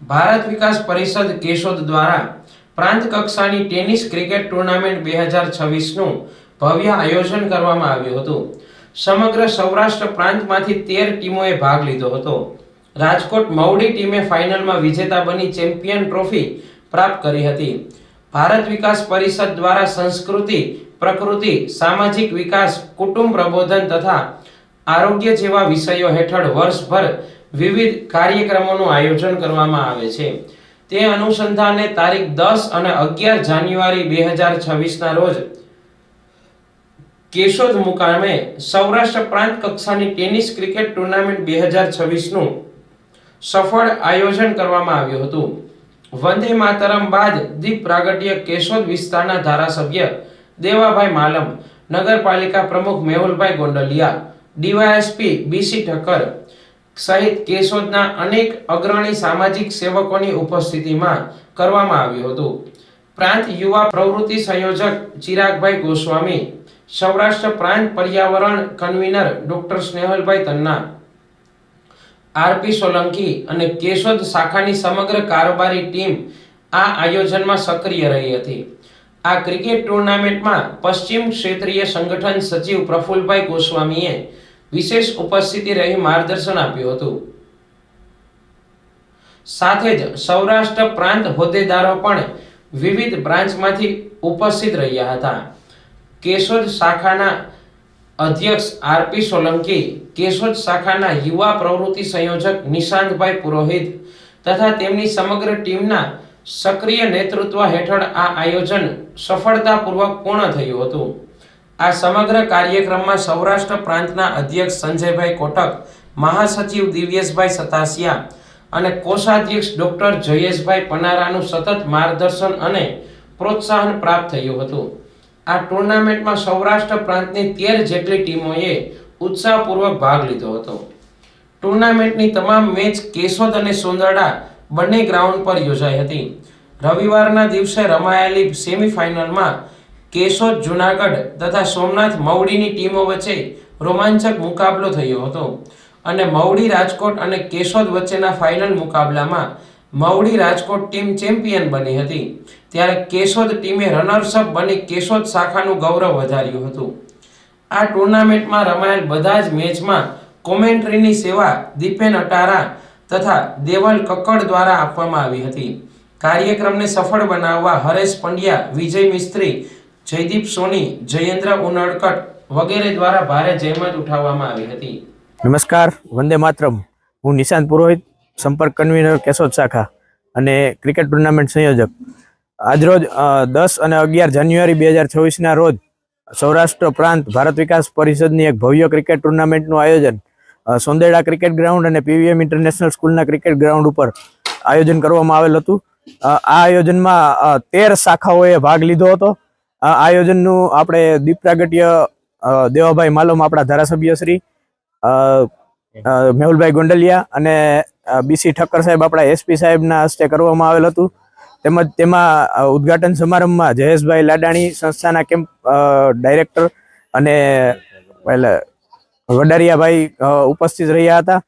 ભારત વિકાસ પરિષદ કેશોદ દ્વારા પ્રાંત કક્ષાની ટેનિસ ક્રિકેટ ટુર્નામેન્ટ 2026નું ભવ્ય આયોજન કરવામાં આવ્યું હતું. સમગ્ર સૌરાષ્ટ્ર પ્રાંતમાંથી 13 ટીમોએ ભાગ લીધો હતો. રાજકોટ મવડી ટીમે ફાઇનલમાં વિજેતા બની ચેમ્પિયન ટ્રોફી પ્રાપ્ત કરી હતી. ભારત વિકાસ પરિષદ દ્વારા સંસ્કૃતિ, પ્રકૃતિ, સામાજિક વિકાસ, કુટુંબ પ્રબોધન તથા આરોગ્ય જેવા વિષયો હેઠળ વર્ષભર વિવિધ કાર્યક્રમોનું આયોજન કરવામાં આવે છે. તે અનુસંધાને તારીખ 10 અને 11 જાન્યુઆરી 2026ના રોજ કેશોદ મુકામે સૌરાષ્ટ્ર પ્રાંત કક્ષાની ટેનિસ ક્રિકેટ ટુર્નામેન્ટ 2026નું સફળ આયોજન કરવામાં આવ્યું હતું. વંદે માતરમ બાદ દીપ પ્રાગટ્ય કેશોદ વિસ્તારના ધારાસભ્ય દેવાભાઈ માલમ, નગરપાલિકા પ્રમુખ મેહુલભાઈ ગોંડલિયા, ડીવાયએસપી બીસી ઠક્કર સહિત કેશોદના અનેક અગ્રણી સામાજિક સેવકોની ઉપસ્થિતિમાં કરવામાં આવ્યું હતું. પ્રાંત યુવા પ્રવૃત્તિ સંયોજક ચિરાગભાઈ ગોસ્વામી, સૌરાષ્ટ્ર પ્રાંત પર્યાવરણ convener doctor Snehalbhai Tanna, RP Solanki અને કેશોદ શાખાની સમગ્ર કારોબારી ટીમ આ આયોજનમાં સક્રિય રહી હતી. આ ક્રિકેટ ટુર્નામેન્ટમાં પશ્ચિમ ક્ષેત્રીય સંગઠન સચિવ પ્રફુલભાઈ ગોસ્વામીએ વિશેષ ઉપસ્થિતિ રહી માર્ગદર્શન આપ્યું હતું. સાથે જ સૌરાષ્ટ્ર પ્રાંત હોદ્દેદારો પણ વિવિધ બ્રાન્ચમાંથી ઉપસ્થિત રહ્યા હતા. કેશોદ શાખાના અધ્યક્ષ આરપી સોલંકી, કેશોદ શાખાના યુવા પ્રવૃત્તિ સંયોજક નિશાંતભાઈ પુરોહિત તથા તેમની સમગ્ર ટીમના સક્રિય નેતૃત્વ હેઠળ આ આયોજન સફળતાપૂર્વક પૂર્ણ થયું હતું. આ સમગ્ર કાર્યક્રમમાં સૌરાષ્ટ્ર પ્રાંતના અધ્યક્ષ સંજયભાઈ કોટક, મહાસચિવ દિવ્યેશભાઈ સતાસિયા અને કોષાધ્યક્ષ ડોક્ટર જયેશભાઈ પનારાનું સતત માર્ગદર્શન અને પ્રોત્સાહન પ્રાપ્ત થયું હતું. આ ટુર્નામેન્ટમાં સૌરાષ્ટ્ર પ્રાંતની 13 જેટલી ટીમોએ ઉત્સાહપૂર્વક ભાગ લીધો હતો. ટુર્નામેન્ટની તમામ મેચ કેશોદ અને સોંદરડા બંને ગ્રાઉન્ડ પર યોજાઈ હતી. રવિવારના દિવસે રમાયેલી સેમીફાઇનલમાં કેશોદ જૂનાગઢ તથા સોમનાથ મવડીની ટીમો વચ્ચે રોમાંચક મુકાબલો થયો હતો અને મવડી રાજકોટ અને કેશોદ વચ્ચેના ફાઇનલ મુકાબલામાં મવડી રાજકોટ ટીમ ચેમ્પિયન બની હતી, ત્યારે કેશોદ ટીમે રનર્સઅપ બની કેશોદ શાખાનું ગૌરવ વધાર્યું હતું. આ ટુર્નામેન્ટમાં રમાયેલ બધા જ મેચમાં કોમેન્ટ્રીની સેવા દીપેન અટારા તથા દેવલ કક્કડ દ્વારા આપવામાં આવી હતી. કાર્યક્રમને સફળ બનાવવા હરેશ પંડ્યા, વિજય મિસ્ત્રી, જયદીપ સોની, જયેન્દ્ર ઉનડકટ વગેરે દ્વારા ભારે જહેમત ઉઠાવવામાં આવી હતી. નમસ્કાર, વંદે માતરમ. હું નિશાંત પુરોહિત, સંપર્ક કન્વીનર કેશોદ શાખા અને ક્રિકેટ ટુર્નામેન્ટ સંયોજક. આજરોજ 10 અને 11 જાન્યુઆરી 2026ના રોજ સૌરાષ્ટ્ર પ્રાંત ભારત વિકાસ પરિષદની એક ભવ્ય ક્રિકેટ ટુર્નામેન્ટનું આયોજન સોંદેડા ક્રિકેટ ગ્રાઉન્ડ અને પીવીએમ ઇન્ટરનેશનલ સ્કૂલના ક્રિકેટ ગ્રાઉન્ડ ઉપર આયોજન કરવામાં આવેલ હતું. આ આયોજનમાં 13 શાખાઓએ ભાગ લીધો હતો. આ આયોજનનું આપણે દીપ પ્રાગટ્ય દેવાભાઈ માલમ, આપણા ધારાસભ્ય શ્રી મેહુલભાઈ ગોંડલિયા અને બીસી ઠક્કર સાહેબ, આપણા એસપી સાહેબના હસ્તે કરવામાં આવેલ હતું. તેમજ તેમાં ઉદ્ઘાટન સમારંભમાં જયેશભાઈ લાડાણી, સંસ્થાના કેમ્પ ડાયરેક્ટર અને વડારિયાભાઈ ઉપસ્થિત રહ્યા હતા.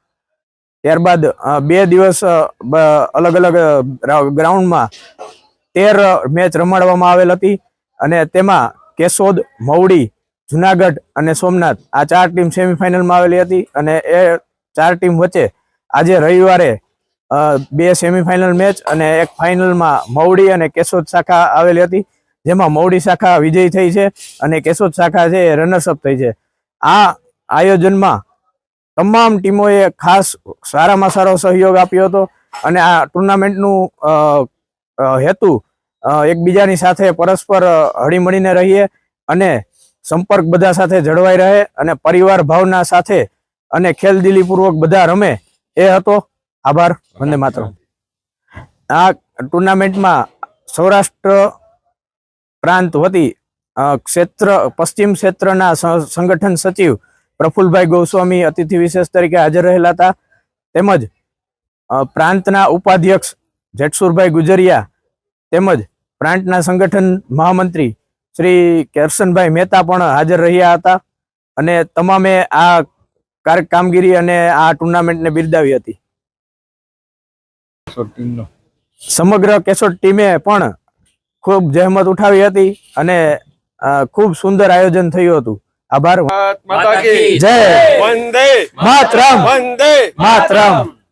ત્યારબાદ 2 દિવસ અલગ અલગ ગ્રાઉન્ડમાં 13 મેચ રમાડવામાં આવેલ હતી અને તેમાં કેશોદ, મવડી, જુનાગઢ અને સોમનાથ આ 4 ટીમ સેમીફાઇનલમાં આવેલી હતી અને એ 4 ટીમ વચ્ચે આજે રવિવારે 2 સેમીફાઇનલ મેચ અને એક ફાઇનલમાં મવડી અને કેશોદ શાખા આવેલી હતી, જેમાં મવડી શાખા વિજયી થઈ છે અને કેશોદ શાખા છે એ રનર્સઅપ થઈ છે. આ આયોજનમાં તમામ ટીમોએ ખાસ સારામાં સારો સહયોગ આપ્યો હતો અને આ ટુર્નામેન્ટનું હેતુ એકબીજાની સાથે પરસ્પર હળીમળીને રહીએ અને સંપર્ક બધા સાથે જળવાઈ રહે અને પરિવાર ભાવના સાથે અને ખેલદિલીપૂર્વક બધા રમે એ હતો. આભાર. વંદે માતરમ. આ ટુર્નામેન્ટમાં સૌરાષ્ટ્ર પ્રાંત વતી પશ્ચિમ ક્ષેત્રના સંગઠન સચિવ પ્રફુલભાઈ ગોસ્વામી અતિથિ વિશેષ તરીકે હાજર રહેલા હતા. તેમજ પ્રાંતના ઉપાધ્યક્ષ જેટસુરભાઈ ગુજરિયા તેમજ પ્રાંતના સંગઠન મહામંત્રી શ્રી કેરસનભાઈ મહેતા પણ હાજર રહ્યા હતા અને તમામે આ કામગીરી અને આ ટુર્નામેન્ટને બિરદાવી હતી. કેશોદ ટીમનો. સમગ્ર કેશોદ ટીમે પણ ખૂબ જહેમત ઉઠાવી હતી અને ખૂબ સુંદર આયોજન થયું હતું. આભાર. માતા કી જય વંદે માતરમ. વંદે માતરમ.